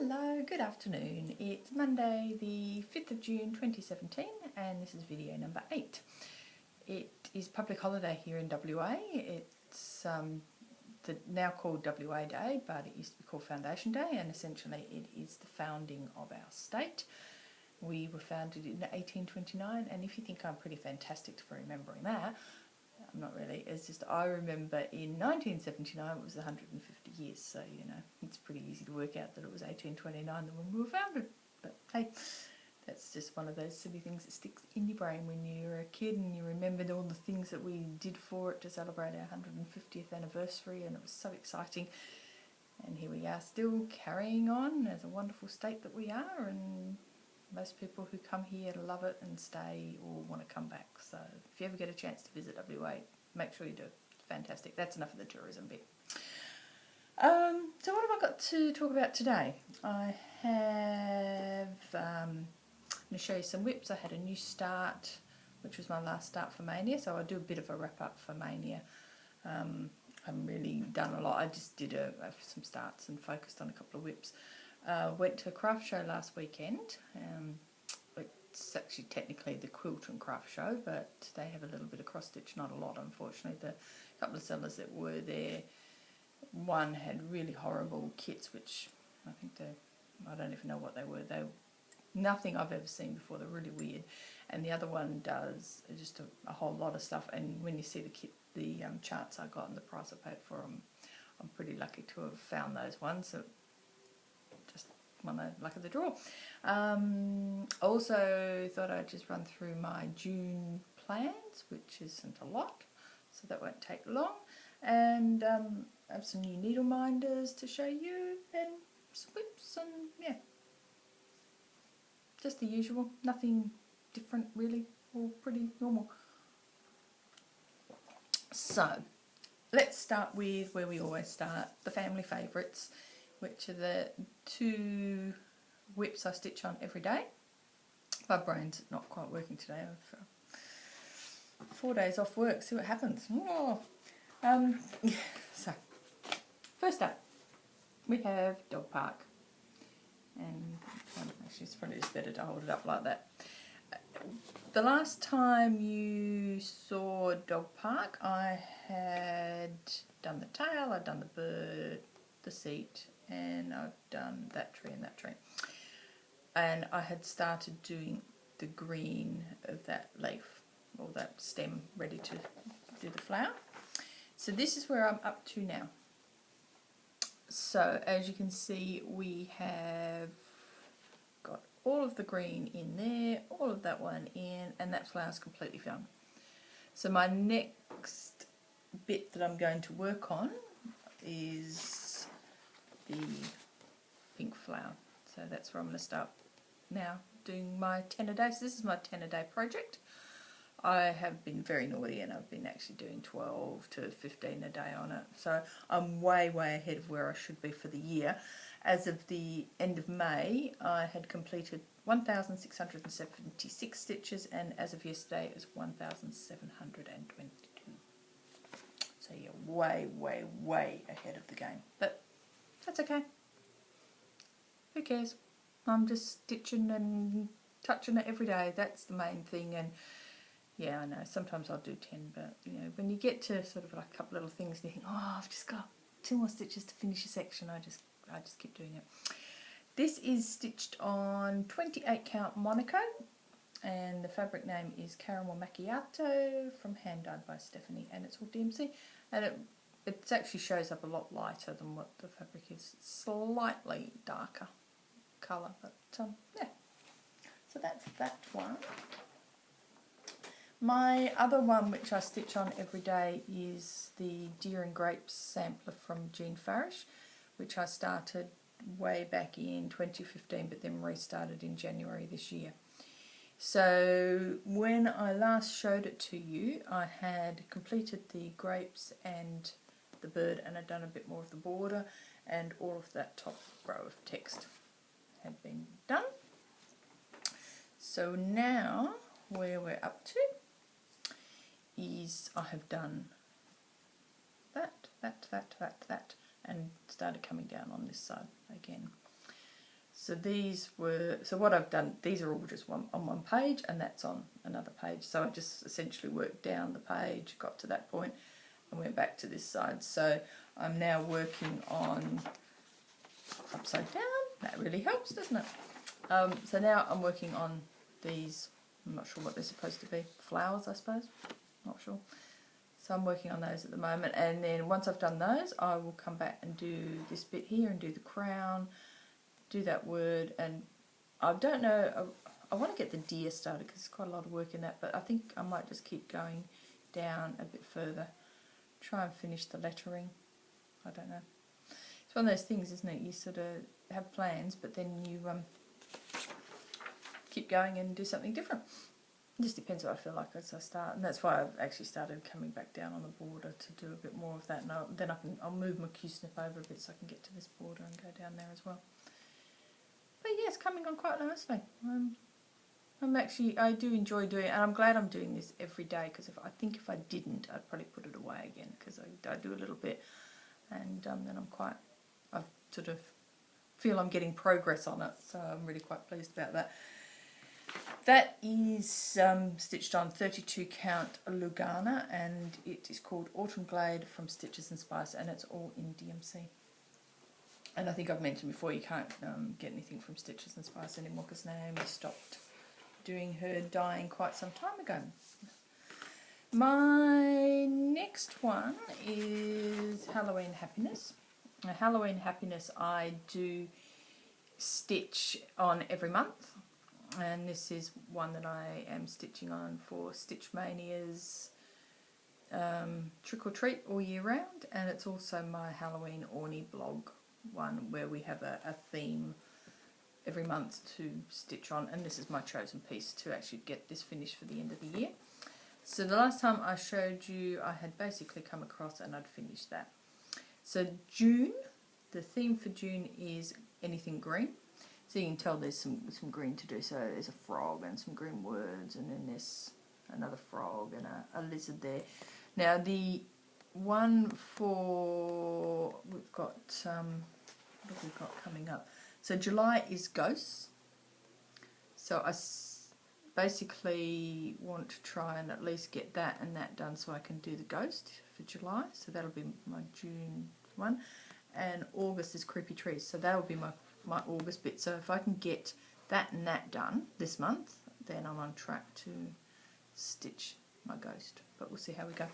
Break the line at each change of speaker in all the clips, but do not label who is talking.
Hello, good afternoon. It's Monday the 5th of June 2017 and this is video number 8. It is public holiday here in WA. It's now called WA Day, but it used to be called Foundation Day, and essentially it is the founding of our state. We were founded in 1829, and if you think I'm pretty fantastic for remembering that, I'm not really. It's just I remember in 1979 it was 150 years, so you know it's pretty easy to work out that it was 1829 when we were founded. But hey, that's just one of those silly things that sticks in your brain when you're a kid and you remembered all the things that we did for it to celebrate our 150th anniversary, and it was so exciting. And here we are still carrying on as a wonderful state that we are, and most people who come here love it and stay or want to come back. So if you ever get a chance to visit WA, make sure you do. It's fantastic. That's enough of the tourism bit. So what have I got to talk about today? I have, I'm going to show you some whips. I had a new start, which was my last start for Mania, so I'll do a bit of a wrap up for Mania. I haven't really done a lot. I just did some starts and focused on a couple of whips. Went to a craft show last weekend. It's actually technically the Quilt and Craft Show, but they have a little bit of cross stitch, not a lot unfortunately. The couple of sellers that were there, one had really horrible kits, which I think I don't even know what they were. They were nothing I've ever seen before. They're really weird. And the other one does just a whole lot of stuff. And when you see the kit, the charts I got and the price I paid for them, I'm pretty lucky to have found those ones. So luck of the draw. Also thought I'd just run through my June plans, which isn't a lot, so that won't take long, and I have some new needle minders to show you and some whips, and yeah, just the usual, nothing different really, all pretty normal. So let's start with where we always start, the family favourites, which are the two whips I stitch on every day. My brain's not quite working today. I've 4 days off work, see what happens. Oh. So, first up, we have Dog Park. And actually it's probably just better to hold it up like that. The last time you saw Dog Park, I had done the tail, I'd done the bird, the seat, and I've done that tree and that tree, and I had started doing the green of that leaf or that stem ready to do the flower. So this is where I'm up to now. So as you can see, we have got all of the green in there, all of that one in, and that flower's completely done. So my next bit that I'm going to work on is the pink flower. So that's where I'm going to start now doing my 10 a day. So this is my 10 a day project. I have been very naughty and I've been actually doing 12 to 15 a day on it. So I'm way ahead of where I should be for the year. As of the end of May, I had completed 1,676 stitches, and as of yesterday it was 1,722. So you're way ahead of the game. But that's okay. Who cares? I'm just stitching and touching it every day. That's the main thing. And yeah, I know sometimes I'll do 10, but you know, when you get to sort of like a couple little things and you think, oh, I've just got 2 more stitches to finish a section, I just keep doing it. This is stitched on 28 count Monaco, and the fabric name is Caramel Macchiato from Hand Dyed by Stephanie, and it's all DMC, and it actually shows up a lot lighter than what the fabric is. It's slightly darker colour, but yeah. So that's that one. My other one, which I stitch on every day, is the Deer and Grapes sampler from Jean Farish, which I started way back in 2015, but then restarted in January this year. So when I last showed it to you, I had completed the grapes and the bird, and I'd done a bit more of the border, and all of that top row of text had been done. So now where we're up to is I have done that, and started coming down on this side again. So these were, so what I've done, these are all just on one page, and that's on another page. So I just essentially worked down the page, got to that point, and went back to this side. So I'm now working on upside down. That really helps, doesn't it? So now I'm working on these, I'm not sure what they're supposed to be, flowers I suppose, not sure. So I'm working on those at the moment, and then once I've done those I will come back and do this bit here and do the crown, do that word, and I don't know, I want to get the deer started because there's quite a lot of work in that, but I think I might just keep going down a bit further, try and finish the lettering. I don't know. It's one of those things, isn't it? You sort of have plans, but then you keep going and do something different. It just depends what I feel like as I start, and that's why I've actually started coming back down on the border to do a bit more of that. And then I'll move my Q-snip over a bit so I can get to this border and go down there as well. But yeah, it's coming on quite nicely. I do enjoy doing it, and I'm glad I'm doing this every day, because I think if I didn't, I'd probably put it away again, because I do a little bit, and then I sort of feel I'm getting progress on it, so I'm really quite pleased about that. That is stitched on 32 count Lugana, and it is called Autumn Glade from Stitches and Spice, and it's all in DMC. And I think I've mentioned before, you can't get anything from Stitches and Spice anymore because Naomi stopped doing her dyeing quite some time ago. My next one is Halloween Happiness. Now, Halloween Happiness I do stitch on every month, and this is one that I am stitching on for Stitch Mania's Trick or Treat all year round, and it's also my Halloween Orny blog one where we have a theme every month to stitch on, and this is my chosen piece to actually get this finished for the end of the year. So the last time I showed you, I had basically come across and I'd finished that. So June, the theme for June is anything green. So you can tell there's some green to do. So there's a frog and some green words, and then there's another frog and a lizard there. Now the one for, we've got, what have we got coming up? So July is ghosts. So I basically want to try and at least get that and that done so I can do the ghost for July. So that'll be my June one. And August is creepy trees. So that'll be my August bit. So if I can get that and that done this month, then I'm on track to stitch my ghost. But we'll see how we go.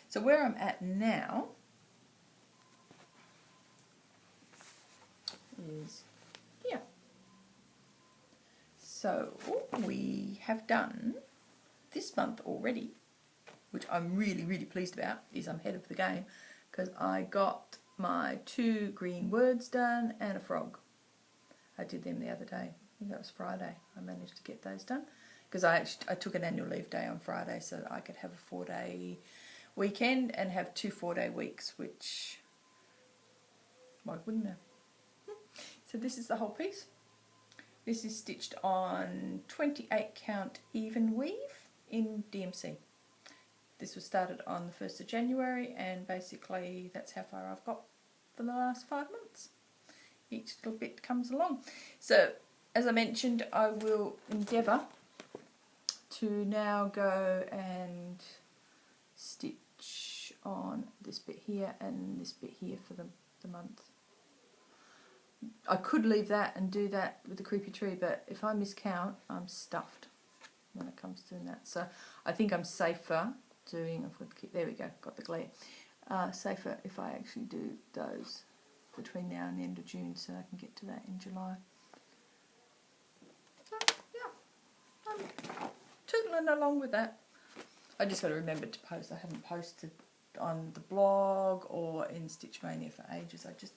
So where I'm at now is here. So what we have done this month already, which I'm really, really pleased about, is I'm ahead of the game because I got my 2 green words done and a frog. I did them the other day. I think that was Friday. I managed to get those done because I took an annual leave day on Friday so that I could have a 4-day weekend and have 2 4-day weeks, which why wouldn't I? So this is the whole piece. This is stitched on 28 count even weave in DMC. This was started on the 1st of January, and basically that's how far I've got for the last 5 months. Each little bit comes along. So as I mentioned, I will endeavour to now go and stitch on this bit here and this bit here for the month. I could leave that and do that with the creepy tree, but if I miscount, I'm stuffed when it comes to doing that. So I think I'm safer doing, I've got to keep, there we go, got the glare. Safer if I actually do those between now and the end of June so I can get to that in July. So yeah, I'm tootling along with that. I just got to remember to post. I haven't posted on the blog or in Stitch Mania for ages. I just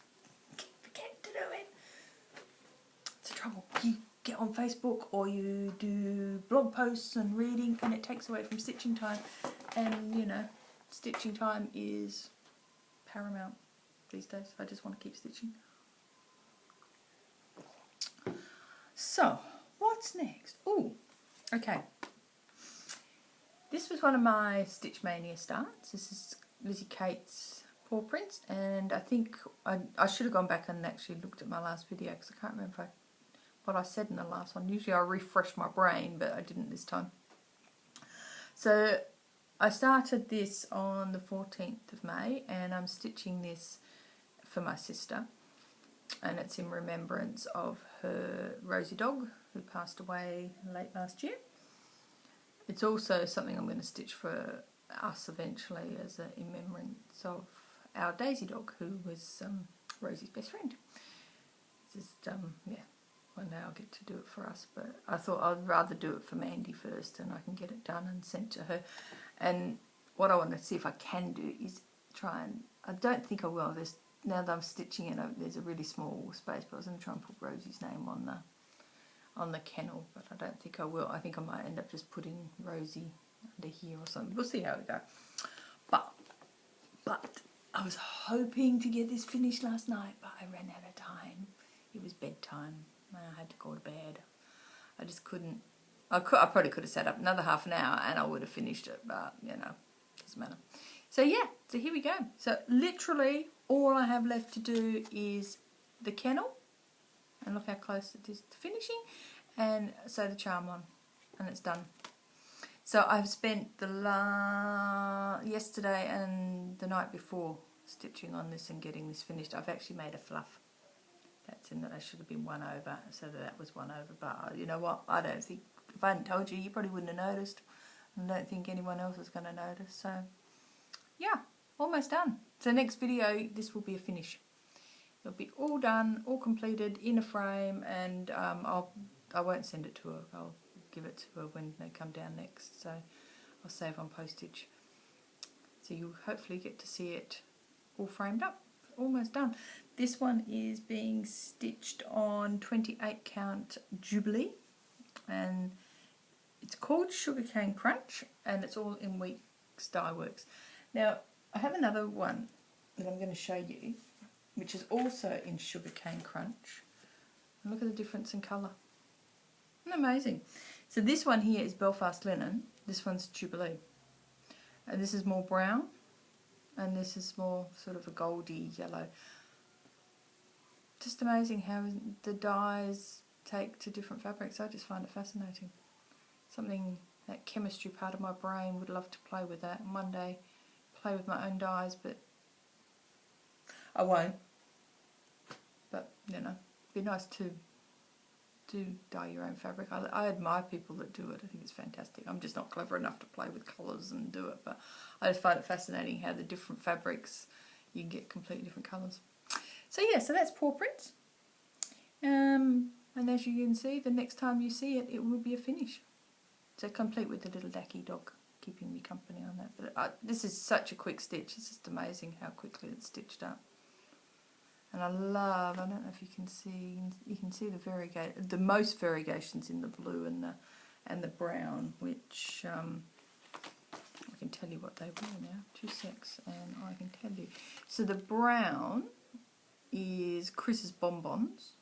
forget to do it. It's a trouble. You get on Facebook or you do blog posts and reading, and it takes away from stitching time. And you know, stitching time is paramount these days. I just want to keep stitching. So, what's next? Oh, okay. This was one of my Stitch Mania starts. This is Lizzie Kate's paw prints, and I think I should have gone back and actually looked at my last video because I can't remember if I what I said in the last one. Usually I refresh my brain, but I didn't this time. So I started this on the 14th of May, and I'm stitching this for my sister, and it's in remembrance of her Rosie dog who passed away late last year. It's also something I'm going to stitch for us eventually as in remembrance of our Daisy dog, who was Rosie's best friend. Just yeah, one day I'll get to do it for us, but I thought I'd rather do it for Mandy first, and I can get it done and sent to her. And what I want to see if I can do is try and, I don't think I will, now that I'm stitching it, there's a really small space, but I was going to try and put Rosie's name on the kennel, but I don't think I will. I think I might end up just putting Rosie under here or something. We'll see how we go. But I was hoping to get this finished last night, but I ran out of time. It was bedtime. I had to go to bed. I just couldn't. I probably could have sat up another half an hour and I would have finished it, but you know, doesn't matter. So yeah, so here we go. So literally all I have left to do is the kennel, and look how close it is to finishing, and sew the charm on, and it's done. So I've spent the yesterday and the night before stitching on this and getting this finished. I've actually made a fluff. That's in that I should have been 1 over, so that was 1 over. But you know what? I don't think, if I hadn't told you, you probably wouldn't have noticed. I don't think anyone else is going to notice. So yeah, almost done. So next video, this will be a finish. It'll be all done, all completed, in a frame, and I won't send it to her. I'll give it to her when they come down next. So I'll save on postage. So you'll hopefully get to see it all framed up. Almost done. This one is being stitched on 28 count Jubilee, and it's called Sugarcane Crunch, and it's all in Weeks Dye Works. Now I have another one that I'm going to show you, which is also in Sugarcane Crunch. And look at the difference in colour. Isn't that amazing? So this one here is Belfast Linen, this one's Jubilee, and this is more brown, and this is more sort of a goldy yellow. Just amazing how the dyes take to different fabrics. I just find it fascinating. Something, that chemistry part of my brain would love to play with that, and one day play with my own dyes, but I won't. But you know, it'd be nice to dye your own fabric. I admire people that do it. I think it's fantastic. I'm just not clever enough to play with colours and do it, but I just find it fascinating how the different fabrics, you can get completely different colours. So yeah, so that's Paw Prints. And as you can see, the next time you see it, it will be a finish. So complete with the little Dacky dog keeping me company on that. But this is such a quick stitch. It's just amazing how quickly it's stitched up. And I love, I don't know if you can see the most variegations in the blue and the brown, which I can tell you what they were now. 2 secs, and I can tell you. So the brown is Chris's Bonbons,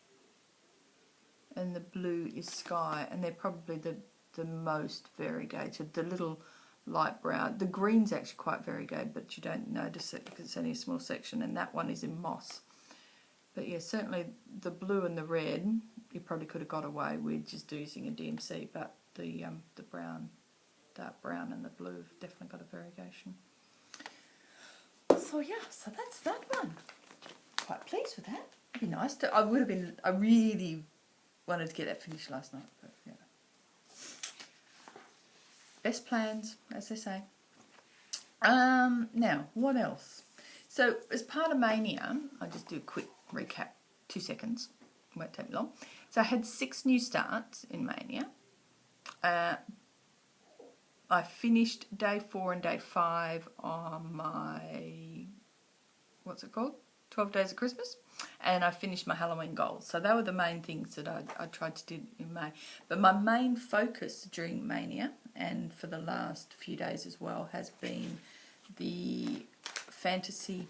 and the blue is Sky, and they're probably the most variegated. The little light brown, the green's actually quite variegated, but you don't notice it because it's only a small section, and that one is in Moss. But yeah, certainly the blue and the red, you probably could have got away with just using a DMC, but the brown, dark brown and the blue have definitely got a variegation. So yeah, so that's that one. Quite pleased with that. It'd be nice to, I really wanted to get that finished last night, but yeah. Best plans, as they say. Now, what else? So as part of Mania, I'll just do a quick recap, 2 seconds, it won't take me long. So I had 6 new starts in Mania. I finished day 4 and day 5 on my, what's it called? 12 Days of Christmas. And I finished my Halloween goals. So they were the main things that I tried to do in May. But my main focus during Mania, and for the last few days as well, has been the fantasy,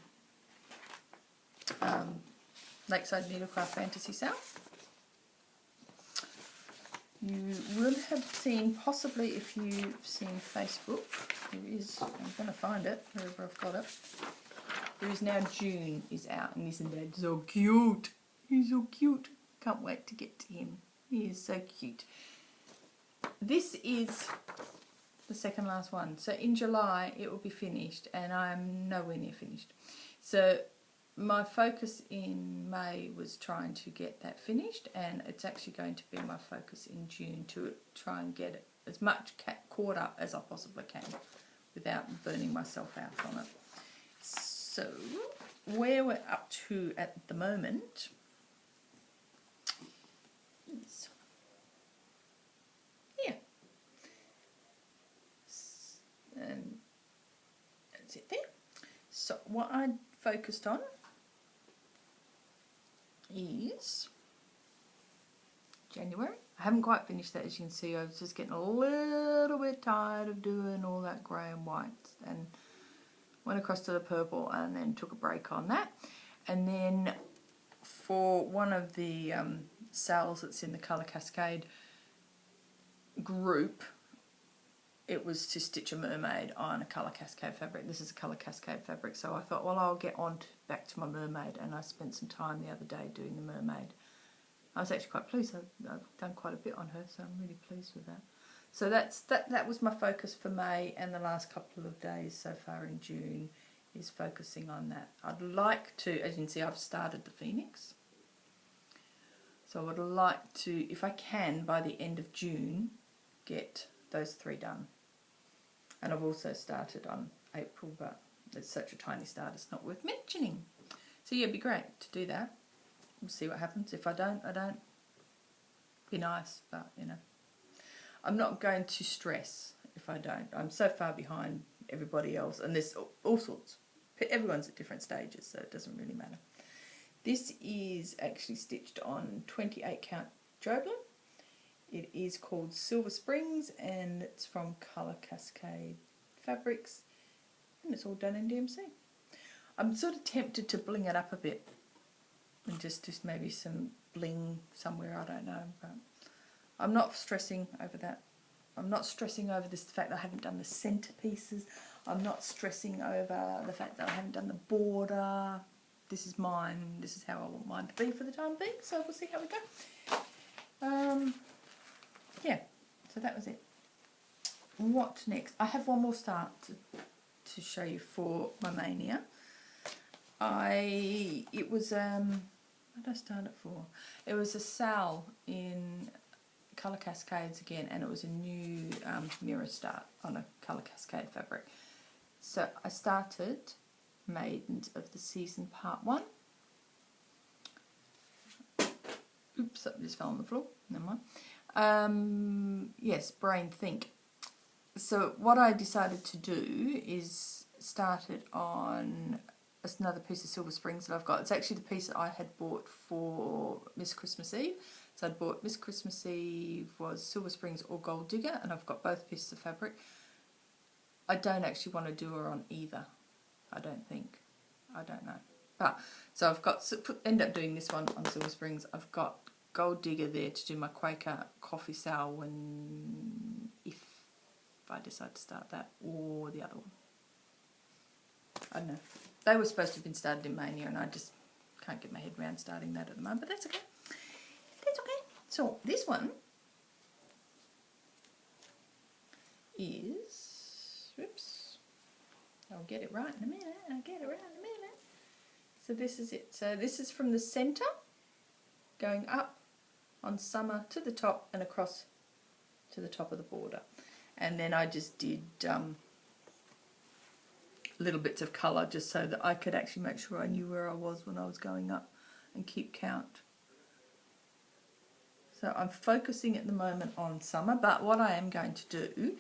Lakeside Needlecraft Fantasy sale. You will have seen, possibly if you've seen Facebook, there is, I'm going to find it, wherever I've got it. There is now June is out, and isn't that so cute? He's so cute. Can't wait to get to him. He is so cute. This is the second last one. So in July it will be finished, and I'm nowhere near finished. So my focus in May was trying to get that finished, and it's actually going to be my focus in June to try and get as much caught up as I possibly can without burning myself out on it. So where we're up to at the moment is here. And that's it there. So what I focused on is January. I haven't quite finished that, as you can see. I was just getting a little bit tired of doing all that grey and white, and went across to the purple and then took a break on that. And then for one of the cells that's in the Colour Cascade group, it was to stitch a mermaid on a Colour Cascade fabric. This is a Colour Cascade fabric, so I thought, well, I'll get on back to my mermaid, and I spent some time the other day doing the mermaid. I was actually quite pleased. I've done quite a bit on her, so I'm really pleased with that. So that was my focus for May, and the last couple of days so far in June is focusing on that. I'd like to, as you can see, I've started the Phoenix. So I would like to, if I can, by the end of June, get those 3 done. And I've also started on April, but it's such a tiny start, it's not worth mentioning. So yeah, it'd be great to do that. We'll see what happens. If I don't, I don't. Be nice, but you know. I'm not going to stress if I don't. I'm so far behind everybody else, and there's all sorts. Everyone's at different stages, so it doesn't really matter. This is actually stitched on 28 count Joblin. It is called Silver Springs, and it's from Colour Cascade Fabrics, and it's all done in DMC. I'm sort of tempted to bling it up a bit, and just maybe some bling somewhere, I don't know, but I'm not stressing over that. I'm not stressing over this, the fact that I haven't done the centerpieces. I'm not stressing over the fact that I haven't done the border. This is mine. This is how I want mine to be for the time being, so we'll see how we go. Yeah, so that was it. What next? I have one more start to show you for my mania. It was what did I start it for? It was a sale in Colour Cascades again, and it was a new mirror start on a Colour Cascade fabric. So I started Maidens of the Season Part 1. Oops, something just fell on the floor. Never mind. Yes, Brain Think. So what I decided to do is start it on another piece of Silver Springs that I've got. It's actually the piece that I had bought for Miss Christmas Eve. So I'd bought Miss Christmas Eve was Silver Springs or Gold Digger, and I've got both pieces of fabric. I don't actually want to do her on either. I don't think. I don't know. But so I've got end up doing this one on Silver Springs. I've got Gold Digger there to do my Quaker coffee sour if I decide to start that, or the other one. I don't know. They were supposed to have been started in Mania, and I just can't get my head around starting that at the moment, but that's okay. That's okay. So this one is, whoops, I'll get it right in a minute. So this is it. So this is from the centre, going up on Summer to the top and across to the top of the border. And then I just did little bits of colour just so that I could actually make sure I knew where I was when I was going up and keep count. So I'm focusing at the moment on Summer, but what I am going to do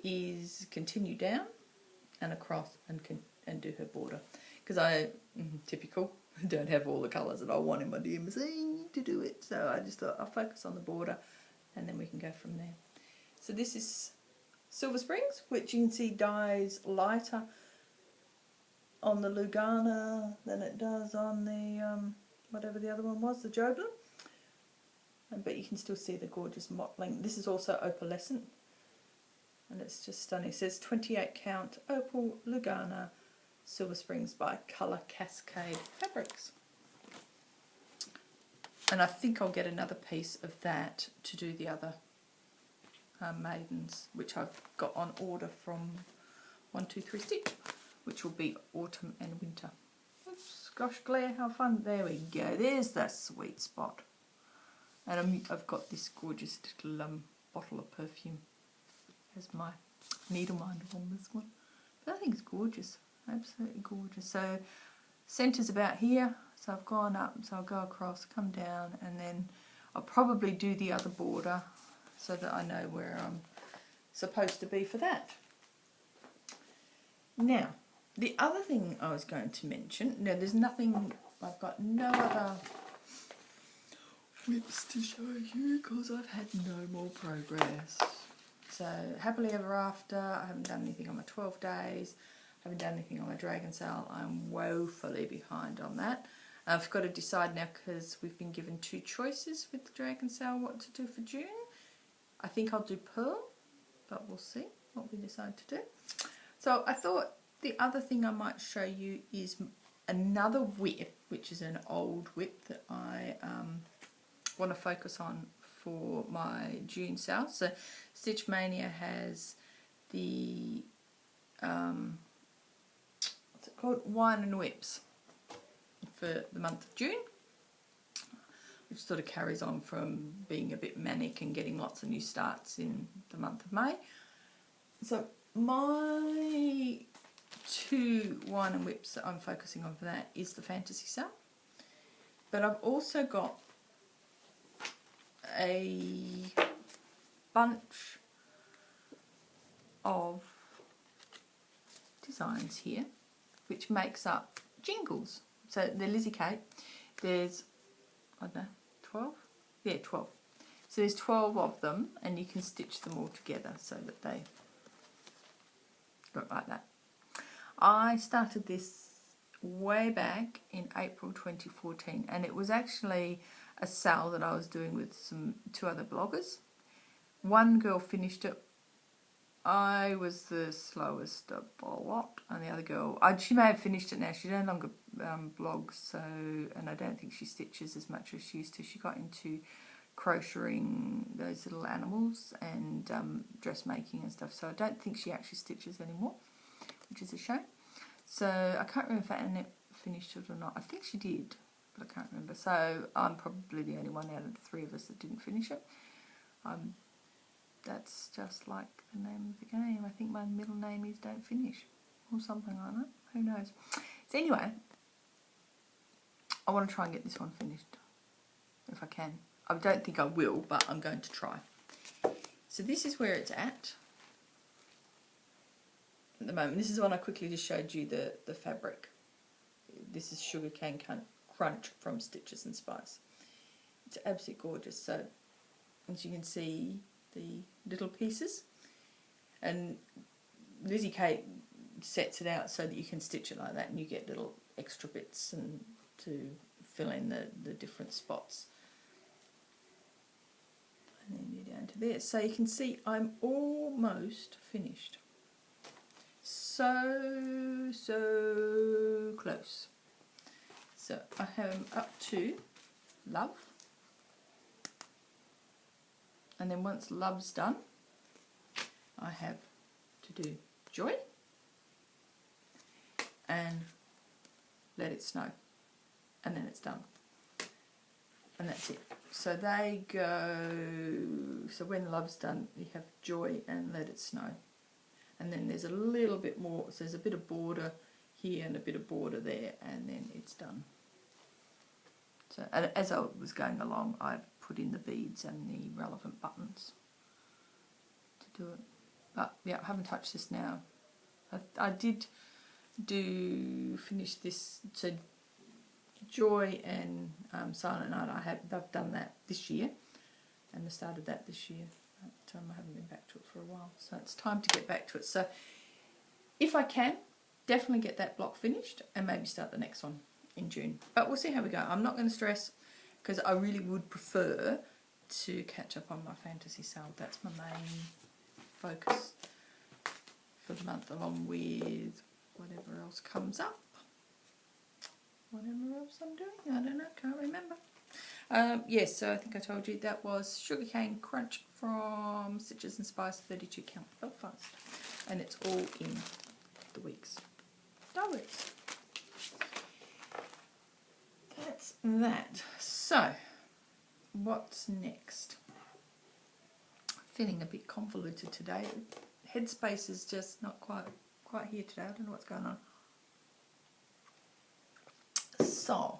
is continue down and across and do her border, because I, typical, don't have all the colours that I want in my DMC to do it, so I just thought I'll focus on the border and then we can go from there. So this is Silver Springs, which you can see dyes lighter on the Lugana than it does on the whatever the other one was, the Joblin. But you can still see the gorgeous mottling. This is also opalescent, and it's just stunning. It says 28 count opal Lugana Silver Springs by Colour Cascade Fabrics. And I think I'll get another piece of that to do the other maidens, which I've got on order from 123 Stitch, which will be autumn and winter. Oops, gosh, glare, how fun. There we go. There's that sweet spot. And I've got this gorgeous little bottle of perfume as my needle minder on this one. But I think it's gorgeous. Absolutely gorgeous. So centre's about here. So I've gone up, so I'll go across, come down, and then I'll probably do the other border so that I know where I'm supposed to be for that. Now, the other thing I was going to mention, now there's nothing, I've got no other whips to show you because I've had no more progress. So, happily ever after, I haven't done anything on my 12 days, I haven't done anything on my dragon sale, I'm woefully behind on that. I've got to decide now because we've been given 2 choices with the dragon sale what to do for June. I think I'll do pearl, but we'll see what we decide to do. So I thought the other thing I might show you is another whip, which is an old whip that I want to focus on for my June sale. So Stitch Mania has the what's it called? Wine and Whips for the month of June, which sort of carries on from being a bit manic and getting lots of new starts in the month of May. So my 2 wine and whips that I'm focusing on for that is the fantasy sale. But I've also got a bunch of designs here which makes up jingles. So they're Lizzie Kate. There's, I don't know, 12? Yeah, 12. So there's 12 of them and you can stitch them all together so that they look like that. I started this way back in April 2014 and it was actually a sale that I was doing with 2 other bloggers. One girl finished it. I was the slowest of a lot, and the other girl, she may have finished it now. She no longer blogs, so, and I don't think she stitches as much as she used to. She got into crocheting those little animals and dressmaking and stuff, so I don't think she actually stitches anymore, which is a shame. So I can't remember if Annette finished it or not. I think she did, but I can't remember. So I'm probably the only one out of the 3 of us that didn't finish it. That's just like the name of the game. I think my middle name is Don't Finish or something like that. Who knows? So anyway, I want to try and get this one finished if I can. I don't think I will, but I'm going to try. So this is where it's at the moment. This is the one I quickly just showed you, the fabric. This is Sugarcane Crunch from Stitches and Spice. It's absolutely gorgeous. So as you can see, the little pieces, and Lizzie Kate sets it out so that you can stitch it like that and you get little extra bits and to fill in the different spots. And then you're down to there. So you can see I'm almost finished. So close. So I have up to Love. And then once Love's done, I have to do Joy and Let It Snow. And then it's done. And that's it. So they go, so when Love's done, you have Joy and Let It Snow. And then there's a little bit more, so there's a bit of border here and a bit of border there, and then it's done. So as I was going along, I've put in the beads and the relevant buttons to do it. But yeah, I haven't touched this now. I did finish this, so Joy and Silent Night, I've done that this year, and I started that this year, but I haven't been back to it for a while, so it's time to get back to it. So if I can, definitely get that block finished and maybe start the next one in June, but we'll see how we go. I'm not going to stress because I really would prefer to catch up on my fantasy sale. That's my main focus for the month, along with whatever else comes up. Whatever else I'm doing, I don't know, can't remember. Yes, so I think I told you that was Sugarcane Crunch from Stitches and Spice 32 count Belfast. And it's all in the week's diaries. That's that. So, what's next? Feeling a bit convoluted today. Headspace is just not quite here today. I don't know what's going on. So,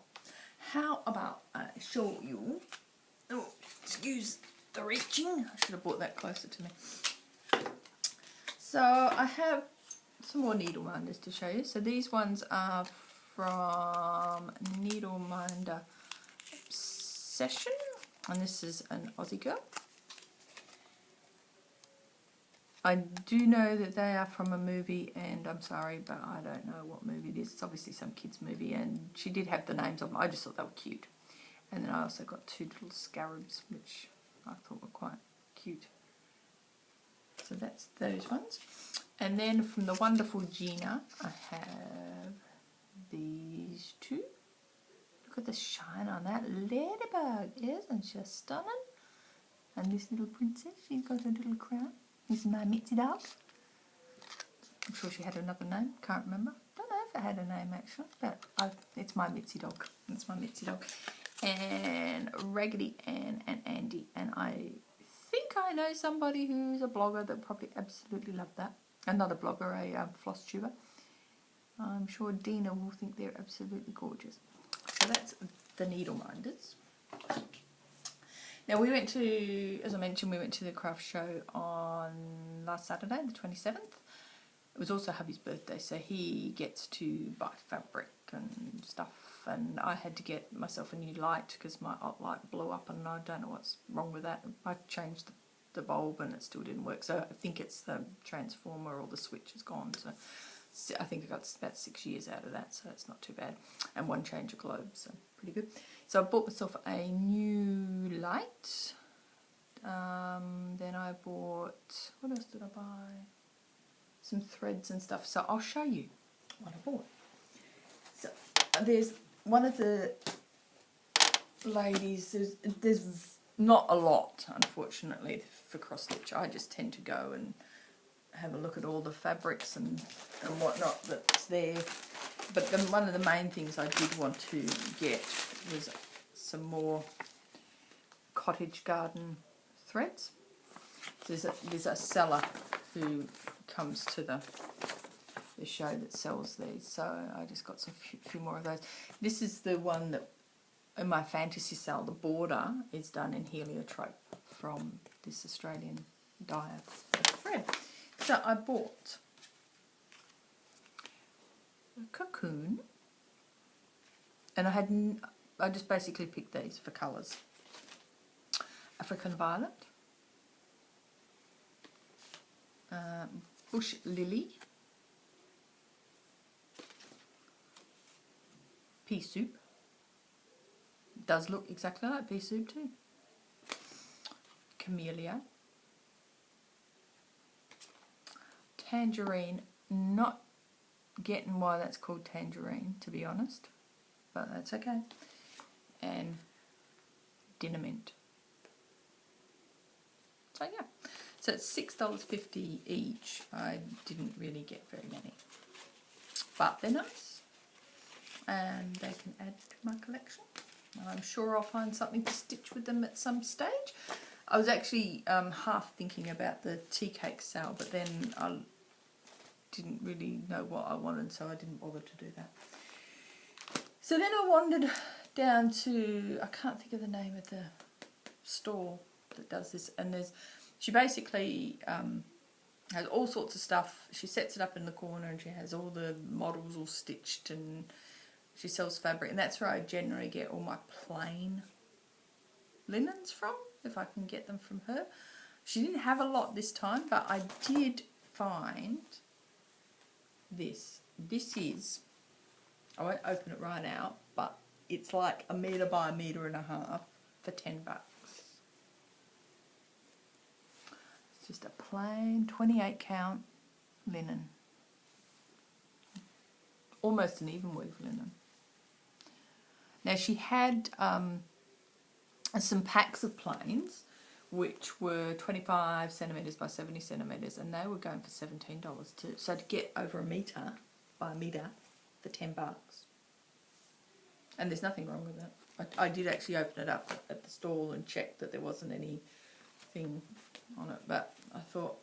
how about I show you? Oh, excuse the reaching. I should have brought that closer to me. So I have some more needle minders to show you. So these ones are from Needle Minder Obsession, and this is an Aussie girl. I do know that they are from a movie, and I'm sorry, but I don't know what movie it is. It's obviously some kids' movie, and she did have the names of them. I just thought they were cute. And then I also got two little scarabs, which I thought were quite cute. So that's those ones. And then from the wonderful Gina, I have these two. Look at the shine on that ladybug. Isn't she stunning? And this little princess, she's got her little crown. This is my Mitzi dog. I'm sure she had another name. Can't remember. Don't know if it had a name actually, but it's my Mitzi dog. It's my Mitzi dog. And Raggedy Ann and Andy. And I think I know somebody who's a blogger that probably absolutely loved that. Another blogger, a FlossTuber. I'm sure Dina will think they're absolutely gorgeous. So that's the needle minders. Now we went to, as I mentioned, we went to the craft show on last Saturday, the 27th. It was also hubby's birthday, so he gets to buy fabric and stuff. And I had to get myself a new light because my light blew up, and I don't know what's wrong with that. I changed the bulb and it still didn't work. So I think it's the transformer or the switch is gone. So I think I got about 6 years out of that, so it's not too bad. And one change of globe, so pretty good. So I bought myself a new light. Then I bought, what else did I buy? Some threads and stuff. So I'll show you what I bought. So there's one of the ladies, there's not a lot, unfortunately, for cross stitch. I just tend to go and have a look at all the fabrics and whatnot that's there. But one of the main things I did want to get was some more cottage garden threads. There's a seller who comes to the show that sells these, so I just got some few more of those. This is the one that in my fantasy sale, the border is done in heliotrope from this Australian dyer thread. So I bought a cocoon, and I just basically picked these for colours. African violet, bush lily, pea soup. Does look exactly like pea soup too. Camellia, tangerine. Not getting why that's called tangerine, to be honest, but that's okay. And dinner mint. So yeah, so it's $6.50 each. I didn't really get very many, but they're nice and they can add to my collection. And I'm sure I'll find something to stitch with them at some stage. I was actually half thinking about the tea cake sale, but then I didn't really know what I wanted, so I didn't bother to do that. So then I wandered down to, I can't think of the name of the store that does this, and she basically has all sorts of stuff. She sets it up in the corner and she has all the models all stitched, and she sells fabric, and that's where I generally get all my plain linens from, if I can get them from her. She didn't have a lot this time, but I did find this. This is, I won't open it right now, but it's like 1 metre by 1.5 metres for $10. It's just a plain 28 count linen. Almost an even weave linen. Now she had some packs of planes, which were 25 centimetres by 70 centimetres, and they were going for $17 too. So to get over a metre by a metre for $10. And there's nothing wrong with it. I did actually open it up at the stall and check that there wasn't anything on it, but I thought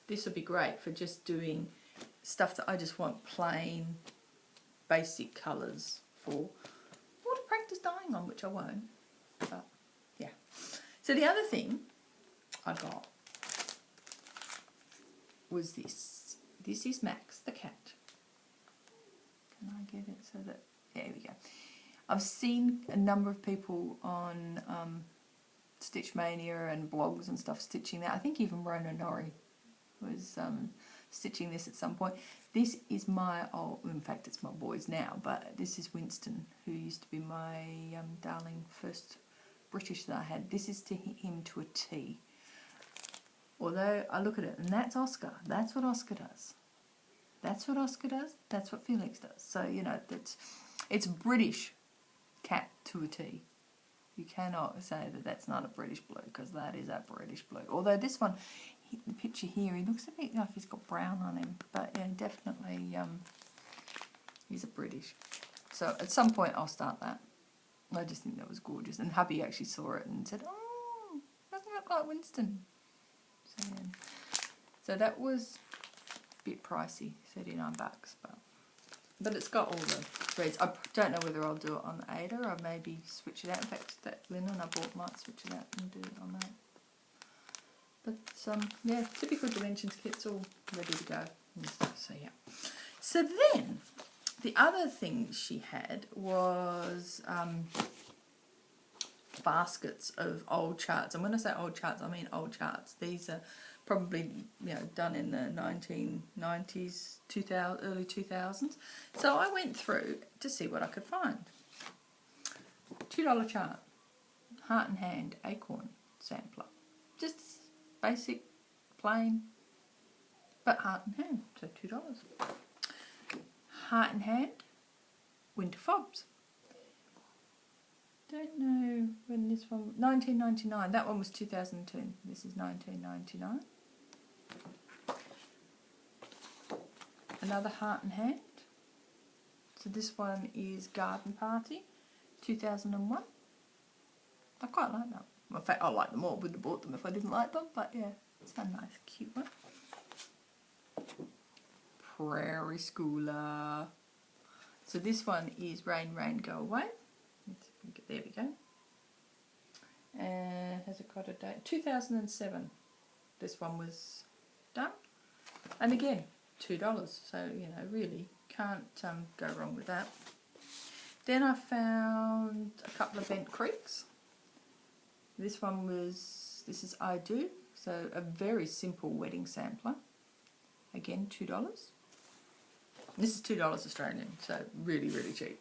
this would be great for just doing stuff that I just want plain, basic colours for, or to practice dyeing on, which I won't. But yeah. So the other thing I got was this. This is Max the cat. Can I get it so that, there we go. I've seen a number of people on Stitch Mania and blogs and stuff stitching that. I think even Rona Norrie was stitching this at some point. This is my old, in fact it's my boy's now, but this is Winston, who used to be my darling first British that I had. This is to him to a T. Although I look at it, and that's Oscar. That's what Oscar does. That's what Oscar does. That's what Felix does. So, you know, it's British cat to a T. You cannot say that that's not a British blue, because that is a British blue. Although this one, the picture here, he looks a bit like he's got brown on him. But yeah, definitely he's a British. So at some point I'll start that. I just think that was gorgeous. And hubby actually saw it and said, oh, doesn't look like Winston. So, yeah. So that was a bit pricey, $39, but it's got all the threads. I don't know whether I'll do it on Ada or maybe switch it out. In fact, that linen I bought might switch it out and do it on that. But yeah, typical Dimensions kit's all ready to go and stuff. So yeah. So then the other thing she had was baskets of old charts. And when I say old charts, I mean old charts. These are probably, you know, done in the 1990s, early 2000s. So I went through to see what I could find. $2 chart, Heart and Hand Acorn sampler. Just basic, plain, but Heart and Hand, so $2. Heart and Hand Winter Fobs. Don't know when this one, 1999, that one was 2010, this is 1999. Another Heart and Hand, so this one is Garden Party, 2001. I quite like that. In fact, I like them all, wouldn't have bought them if I didn't like them, but yeah, it's a nice, cute one. Prairie Schooler. So this one is Rain, Rain, Go Away. There we go. And has it got a date? 2007. This one was done. And again, $2. So, you know, really can't go wrong with that. Then I found a couple of Bent Creeks. This one was, this is I Do. So a very simple wedding sampler. Again, $2. This is $2 Australian, so really, really cheap.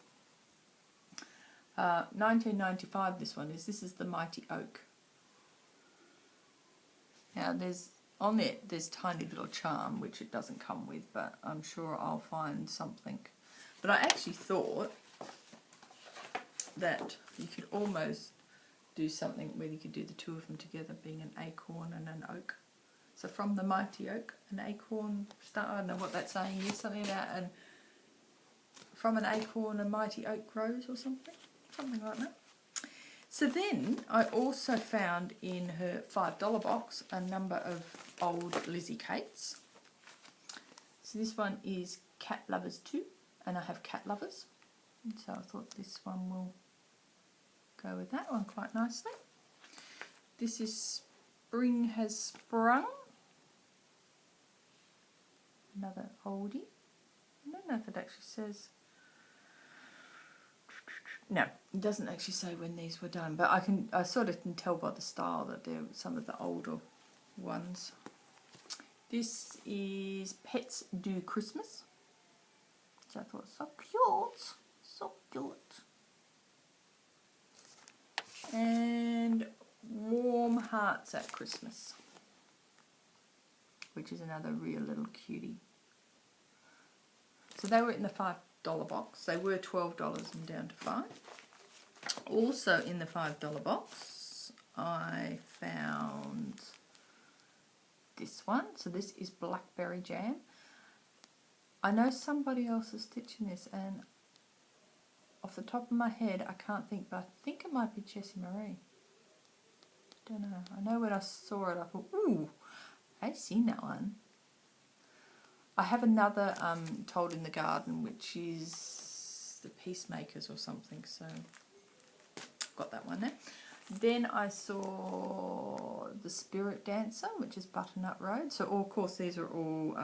1995 this one is. This is the Mighty Oak. Now there's, on it, there's tiny little charm, which it doesn't come with, but I'm sure I'll find something. But I actually thought that you could almost do something where you could do the two of them together, being an acorn and an oak. So from the Mighty Oak, an acorn, I don't know what that saying is, something about, and from an acorn a mighty oak grows or something. Something like that. So then I also found in her $5 box a number of old Lizzie Kates. So this one is Cat Lovers 2, and I have Cat Lovers. And so I thought this one will go with that one quite nicely. This is Spring Has Sprung. Another oldie. I don't know if it actually says. No, it doesn't actually say when these were done, but I sort of can tell by the style that they're some of the older ones. This is Pets Do Christmas, which I thought was so cute, so cute. And Warm Hearts at Christmas, which is another real little cutie. So they were in the $5 box. They were $12 and down to $5. Also in the $5 box I found this one. So this is Blackberry Jam. I know somebody else is stitching this, and off the top of my head I can't think, but I think it might be Jessie Marie. Don't know. I know when I saw it I thought, ooh, I've seen that one. I have another Told in the Garden, which is the Peacemakers or something, so got that one there. Then I saw the Spirit Dancer, which is Butternut Road. So of course these are all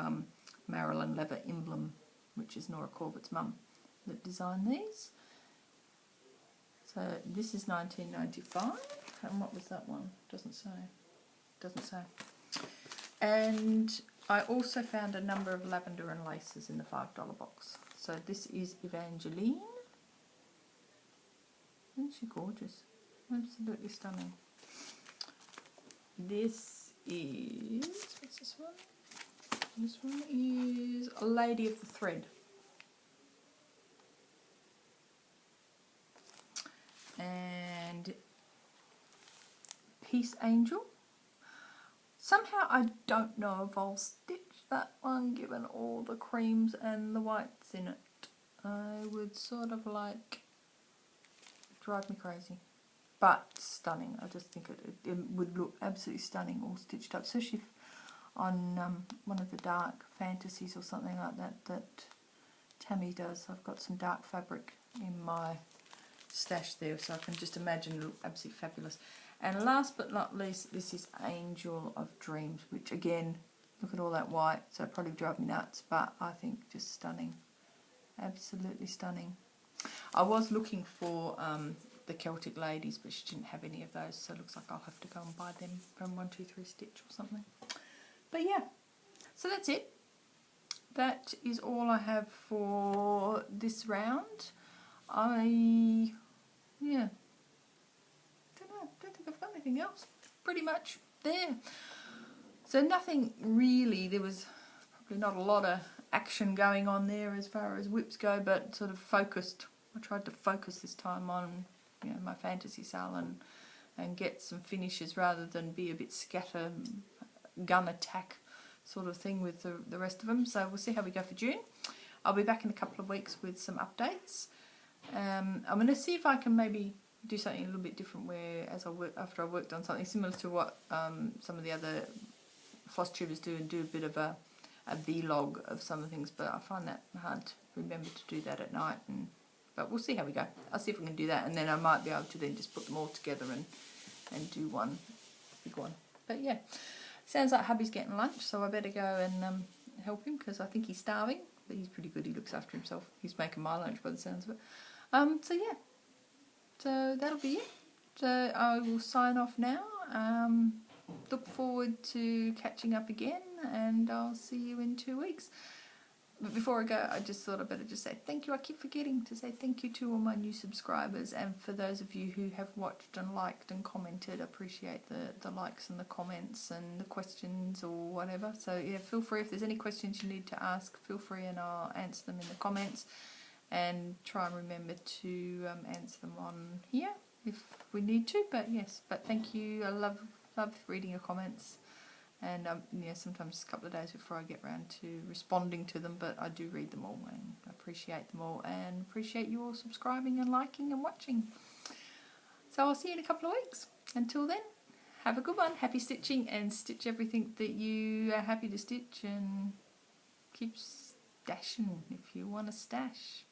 Marilyn Lever Emblem, which is Nora Corbett's mum that designed these. So this is 1995, and what was that one? Doesn't say. Doesn't say. And I also found a number of lavender and laces in the $5 box. So this is Evangeline. Isn't she gorgeous? Absolutely stunning. This is, what's this one? This one is A Lady of the Thread. And Peace Angel. Somehow I don't know if I'll stitch that one given all the creams and the whites in it. I would sort of like drive me crazy. But stunning. I just think it would look absolutely stunning all stitched up, especially on one of the dark fantasies or something like that that Tammy does. I've got some dark fabric in my stash there, so I can just imagine it look absolutely fabulous. And last but not least, this is Angel of Dreams, which again, look at all that white, so it'll probably drive me nuts, but I think just stunning. Absolutely stunning. I was looking for the Celtic Ladies, but she didn't have any of those, so it looks like I'll have to go and buy them from 123 Stitch or something. But yeah, so that's it. That is all I have for this round. Yeah, don't think I've got anything else. Pretty much there. So nothing really, there was probably not a lot of action going on there as far as whips go, but sort of focused. I tried to focus this time on, you know, my fantasy sale and get some finishes rather than be a bit scatter gun attack sort of thing with the rest of them. So we'll see how we go for June. I'll be back in a couple of weeks with some updates. I'm going to see if I can maybe do something a little bit different where after I worked on something similar to what some of the other FlossTubers do, and do a bit of a vlog of some of the things, but I find that hard to remember to do that at night. But we'll see how we go. I'll see if we can do that, and then I might be able to then just put them all together and do one big one. But yeah, sounds like hubby's getting lunch, so I better go and help him, because I think he's starving, but he's pretty good. He looks after himself. He's making my lunch by the sounds of it. So yeah, so that'll be it. So I will sign off now. Look forward to catching up again, and I'll see you in 2 weeks. But before I go, I just thought I better just say thank you. I keep forgetting to say thank you to all my new subscribers, and for those of you who have watched and liked and commented, I appreciate the likes and the comments and the questions or whatever. So yeah, feel free, if there's any questions you need to ask, feel free, and I'll answer them in the comments, and try and remember to answer them on here if we need to. But yes, but thank you. I love reading your comments. And yeah, sometimes a couple of days before I get around to responding to them, but I do read them all and appreciate them all, and appreciate you all subscribing and liking and watching. So I'll see you in a couple of weeks. Until then, have a good one. Happy stitching, and stitch everything that you are happy to stitch, and keep stashing if you want to stash.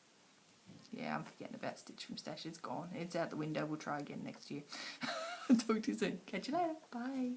Yeah, I'm forgetting about Stitch from Stash. It's gone. It's out the window. We'll try again next year. Talk to you soon. Catch you later. Bye.